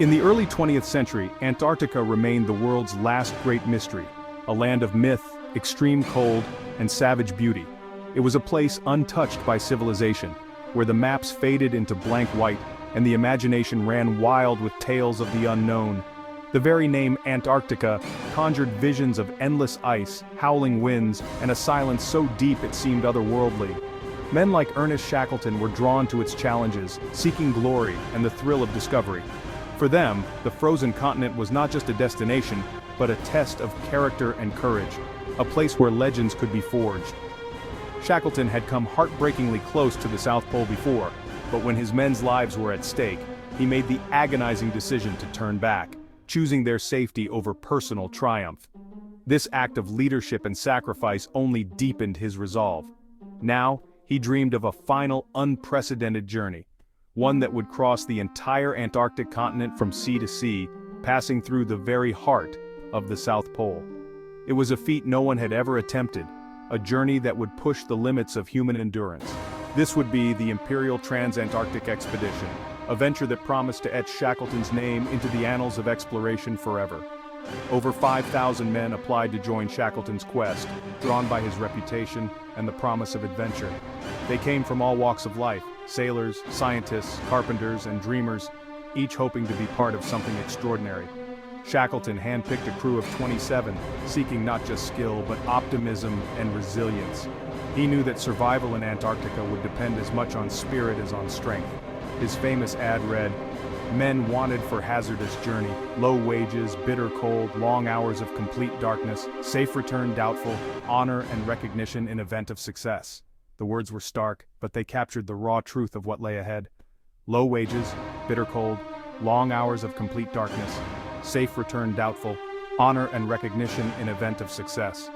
In the early 20th century, Antarctica remained the world's last great mystery, a land of myth, extreme cold, and savage beauty. It was a place untouched by civilization, where the maps faded into blank white, and the imagination ran wild with tales of the unknown. The very name Antarctica conjured visions of endless ice, howling winds, and a silence so deep it seemed otherworldly. Men like Ernest Shackleton were drawn to its challenges, seeking glory and the thrill of discovery. For them, the frozen continent was not just a destination, but a test of character and courage, a place where legends could be forged. Shackleton had come heartbreakingly close to the South Pole before, but when his men's lives were at stake, he made the agonizing decision to turn back, choosing their safety over personal triumph. This act of leadership and sacrifice only deepened his resolve. Now, he dreamed of a final, unprecedented journey, one that would cross the entire Antarctic continent from sea to sea, passing through the very heart of the South Pole. It was a feat no one had ever attempted, a journey that would push the limits of human endurance. This would be the Imperial Trans-Antarctic Expedition, a venture that promised to etch Shackleton's name into the annals of exploration forever. Over 5,000 men applied to join Shackleton's quest, drawn by his reputation and the promise of adventure. They came from all walks of life, sailors, scientists, carpenters, and dreamers, each hoping to be part of something extraordinary. Shackleton handpicked a crew of 27, seeking not just skill but optimism and resilience. He knew that survival in Antarctica would depend as much on spirit as on strength. His famous ad read, "Men wanted for hazardous journey, low wages, bitter cold, long hours of complete darkness, safe return doubtful, honor and recognition in event of success." The words were stark, but they captured the raw truth of what lay ahead. Low wages, bitter cold, long hours of complete darkness, safe return doubtful, honor and recognition in event of success.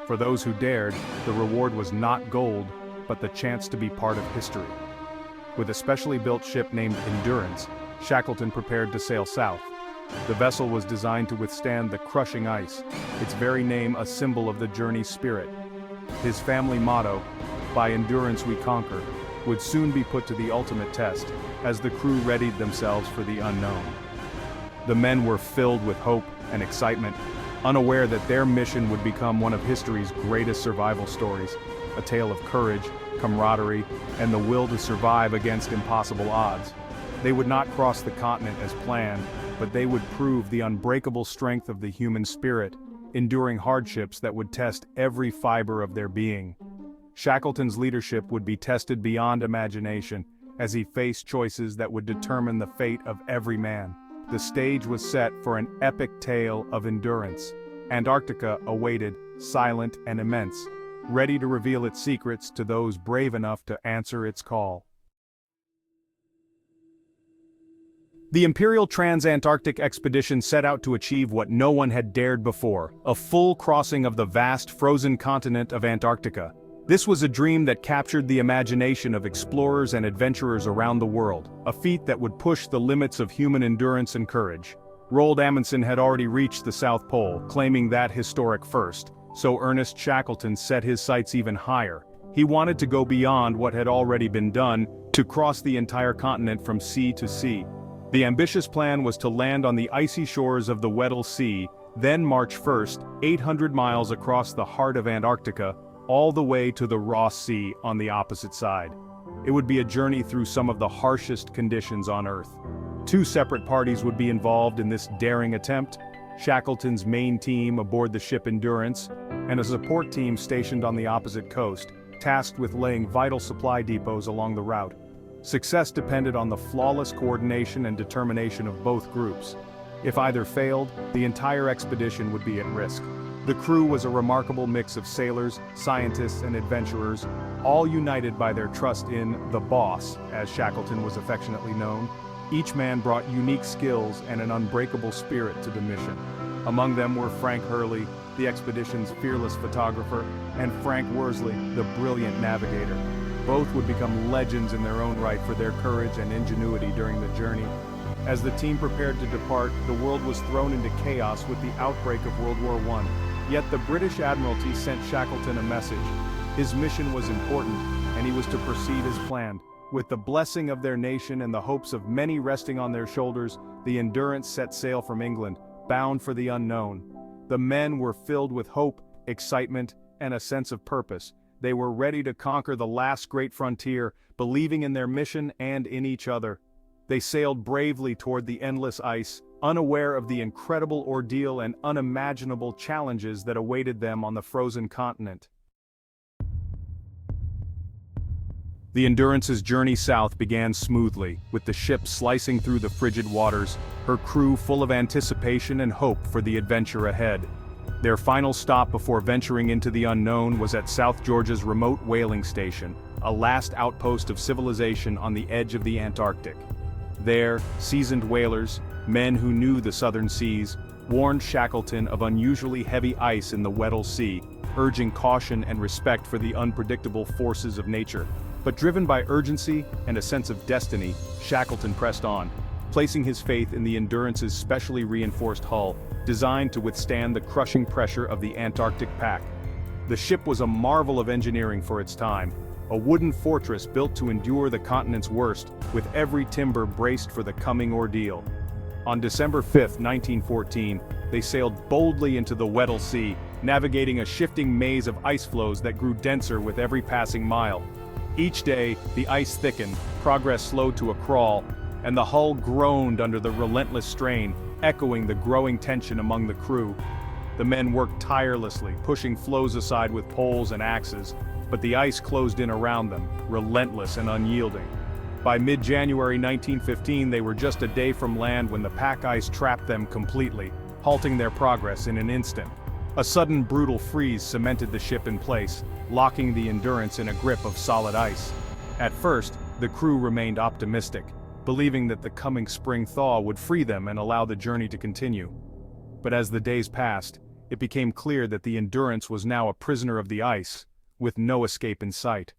For those who dared, the reward was not gold, but the chance to be part of history. With a specially built ship named Endurance, Shackleton prepared to sail south. The vessel was designed to withstand the crushing ice, its very name a symbol of the journey's spirit. His family motto, "By endurance we conquer," would soon be put to the ultimate test, as the crew readied themselves for the unknown. The men were filled with hope and excitement, unaware that their mission would become one of history's greatest survival stories, a tale of courage, camaraderie, and the will to survive against impossible odds. They would not cross the continent as planned, but they would prove the unbreakable strength of the human spirit, enduring hardships that would test every fiber of their being. Shackleton's leadership would be tested beyond imagination, as he faced choices that would determine the fate of every man. The stage was set for an epic tale of endurance. Antarctica awaited, silent and immense, ready to reveal its secrets to those brave enough to answer its call. The Imperial Trans-Antarctic Expedition set out to achieve what no one had dared before, a full crossing of the vast frozen continent of Antarctica. This was a dream that captured the imagination of explorers and adventurers around the world, a feat that would push the limits of human endurance and courage. Roald Amundsen had already reached the South Pole, claiming that historic first, so Ernest Shackleton set his sights even higher. He wanted to go beyond what had already been done, to cross the entire continent from sea to sea. The ambitious plan was to land on the icy shores of the Weddell Sea, then march first, 800 miles across the heart of Antarctica, all the way to the Ross Sea on the opposite side. It would be a journey through some of the harshest conditions on Earth. Two separate parties would be involved in this daring attempt: Shackleton's main team aboard the ship Endurance, and a support team stationed on the opposite coast, tasked with laying vital supply depots along the route. Success depended on the flawless coordination and determination of both groups. If either failed, the entire expedition would be at risk. The crew was a remarkable mix of sailors, scientists, and adventurers, all united by their trust in the boss, as Shackleton was affectionately known. Each man brought unique skills and an unbreakable spirit to the mission. Among them were Frank Hurley, the expedition's fearless photographer, and Frank Worsley, the brilliant navigator. Both would become legends in their own right for their courage and ingenuity during the journey. As the team prepared to depart, the world was thrown into chaos with the outbreak of World War I. Yet the British Admiralty sent Shackleton a message. His mission was important, and he was to proceed as planned. With the blessing of their nation and the hopes of many resting on their shoulders, the Endurance set sail from England, bound for the unknown. The men were filled with hope, excitement, and a sense of purpose. They were ready to conquer the last great frontier, believing in their mission and in each other. They sailed bravely toward the endless ice, unaware of the incredible ordeal and unimaginable challenges that awaited them on the frozen continent. The Endurance's journey south began smoothly, with the ship slicing through the frigid waters, her crew full of anticipation and hope for the adventure ahead. Their final stop before venturing into the unknown was at South Georgia's remote whaling station, a last outpost of civilization on the edge of the Antarctic. There, seasoned whalers, men who knew the southern seas, warned Shackleton of unusually heavy ice in the Weddell Sea, urging caution and respect for the unpredictable forces of nature. But driven by urgency and a sense of destiny, Shackleton pressed on, placing his faith in the Endurance's specially reinforced hull, designed to withstand the crushing pressure of the Antarctic pack. The ship was a marvel of engineering for its time, a wooden fortress built to endure the continent's worst, with every timber braced for the coming ordeal. On December 5, 1914, they sailed boldly into the Weddell Sea, navigating a shifting maze of ice floes that grew denser with every passing mile. Each day, the ice thickened, progress slowed to a crawl, and the hull groaned under the relentless strain, echoing the growing tension among the crew. The men worked tirelessly, pushing floes aside with poles and axes, but the ice closed in around them, relentless and unyielding. By mid-January 1915, they were just a day from land when the pack ice trapped them completely, halting their progress in an instant. A sudden brutal freeze cemented the ship in place, locking the Endurance in a grip of solid ice. At first, the crew remained optimistic, believing that the coming spring thaw would free them and allow the journey to continue. But as the days passed, it became clear that the Endurance was now a prisoner of the ice, with no escape in sight.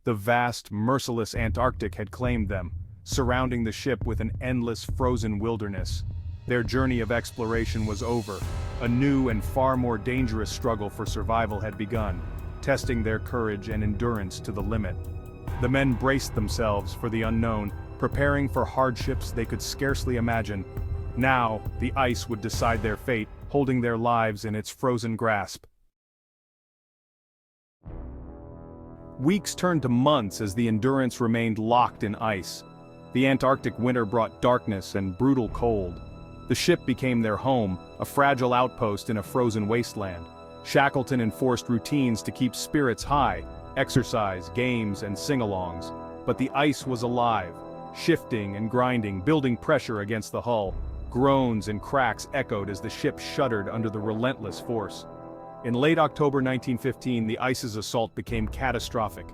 The vast, merciless Antarctic had claimed them, surrounding the ship with an endless frozen wilderness. Their journey of exploration was over. A new and far more dangerous struggle for survival had begun, testing their courage and endurance to the limit. The men braced themselves for the unknown, preparing for hardships they could scarcely imagine. Now, the ice would decide their fate, holding their lives in its frozen grasp. Weeks turned to months as the Endurance remained locked in ice. The Antarctic winter brought darkness and brutal cold. The ship became their home, a fragile outpost in a frozen wasteland. Shackleton enforced routines to keep spirits high, exercise, games, and sing-alongs. But the ice was alive, shifting and grinding, building pressure against the hull. Groans and cracks echoed as the ship shuddered under the relentless force. In late October 1915, the ice's assault became catastrophic.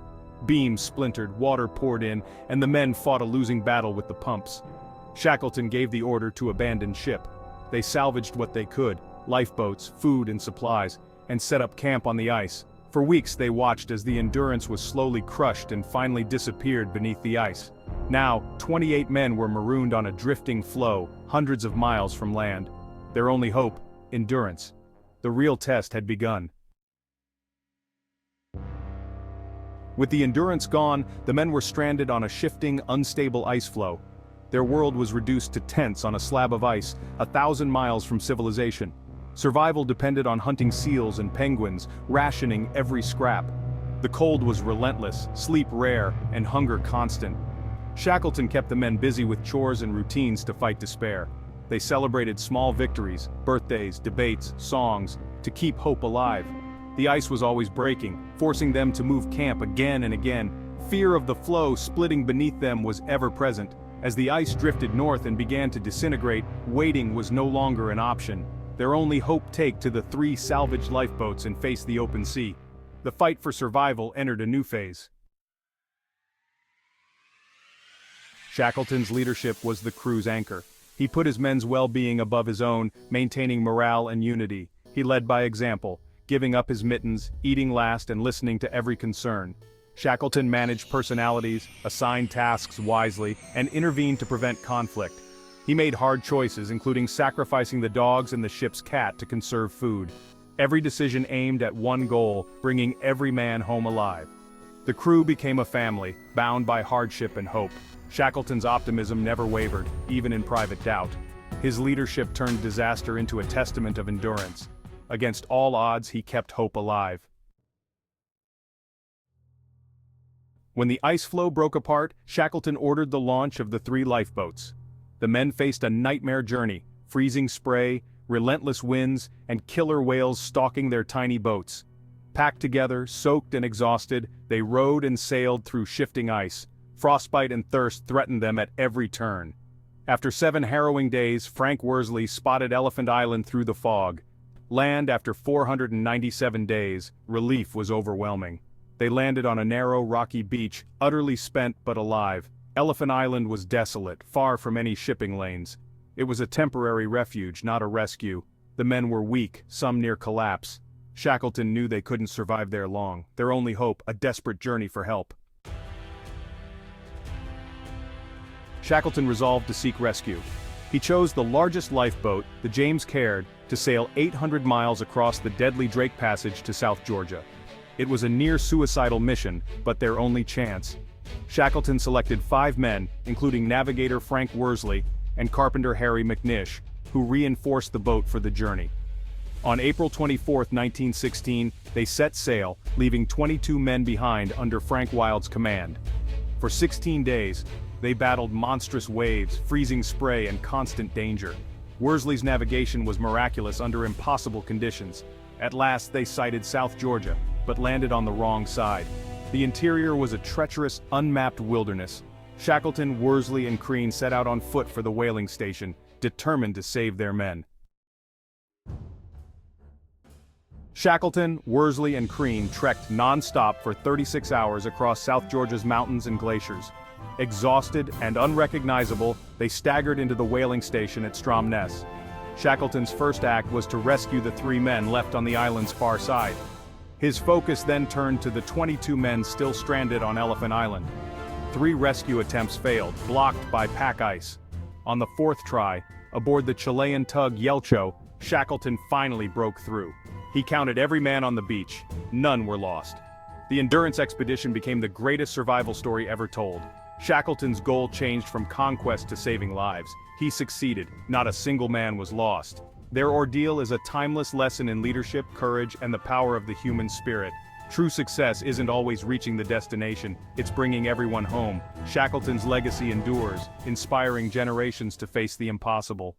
Beams splintered, water poured in, and the men fought a losing battle with the pumps. Shackleton gave the order to abandon ship. They salvaged what they could, lifeboats, food and supplies, and set up camp on the ice. For weeks they watched as the Endurance was slowly crushed and finally disappeared beneath the ice. Now, 28 men were marooned on a drifting floe, hundreds of miles from land. Their only hope, endurance. The real test had begun. With the Endurance gone, the men were stranded on a shifting, unstable ice floe. Their world was reduced to tents on a slab of ice, 1,000 miles from civilization. Survival depended on hunting seals and penguins, rationing every scrap. The cold was relentless, sleep rare, and hunger constant. Shackleton kept the men busy with chores and routines to fight despair. They celebrated small victories, birthdays, debates, songs, to keep hope alive. The ice was always breaking, forcing them to move camp again and again. Fear of the floe splitting beneath them was ever present. As the ice drifted north and began to disintegrate, waiting was no longer an option. Their only hope take to the 3 salvaged lifeboats and face the open sea. The fight for survival entered a new phase. Shackleton's leadership was the crew's anchor. He put his men's well-being above his own, maintaining morale and unity. He led by example, giving up his mittens, eating last and listening to every concern. Shackleton managed personalities, assigned tasks wisely, and intervened to prevent conflict. He made hard choices, including sacrificing the dogs and the ship's cat to conserve food. Every decision aimed at one goal, bringing every man home alive. The crew became a family, bound by hardship and hope. Shackleton's optimism never wavered, even in private doubt. His leadership turned disaster into a testament of endurance. Against all odds, he kept hope alive. When the ice floe broke apart, Shackleton ordered the launch of the 3 lifeboats. The men faced a nightmare journey, freezing spray, relentless winds, and killer whales stalking their tiny boats. Packed together, soaked and exhausted, they rowed and sailed through shifting ice. Frostbite and thirst threatened them at every turn. After 7 harrowing days, Frank Worsley spotted Elephant Island through the fog. Land after 497 days, relief was overwhelming. They landed on a narrow, rocky beach, utterly spent but alive. Elephant Island was desolate, far from any shipping lanes. It was a temporary refuge, not a rescue. The men were weak, some near collapse. Shackleton knew they couldn't survive there long. Their only hope, a desperate journey for help. Shackleton resolved to seek rescue. He chose the largest lifeboat, the James Caird, to sail 800 miles across the deadly Drake Passage to South Georgia. It was a near-suicidal mission, but their only chance. Shackleton selected 5 men, including navigator Frank Worsley and carpenter Harry McNish, who reinforced the boat for the journey. On April 24, 1916, they set sail, leaving 22 men behind under Frank Wild's command. For 16 days, they battled monstrous waves, freezing spray, and constant danger. Worsley's navigation was miraculous under impossible conditions. At last they sighted South Georgia, but landed on the wrong side. The interior was a treacherous, unmapped wilderness. Shackleton, Worsley, and Crean set out on foot for the whaling station, determined to save their men. Shackleton, Worsley, and Crean trekked non-stop for 36 hours across South Georgia's mountains and glaciers. Exhausted and unrecognizable, they staggered into the whaling station at Stromness. Shackleton's first act was to rescue the 3 men left on the island's far side. His focus then turned to the 22 men still stranded on Elephant Island. 3 rescue attempts failed, blocked by pack ice. On the 4th try, aboard the Chilean tug Yelcho, Shackleton finally broke through. He counted every man on the beach. None were lost. The endurance expedition became the greatest survival story ever told. Shackleton's goal changed from conquest to saving lives. He succeeded. Not a single man was lost. Their ordeal is a timeless lesson in leadership, courage, and the power of the human spirit. True success isn't always reaching the destination, it's bringing everyone home. Shackleton's legacy endures, inspiring generations to face the impossible.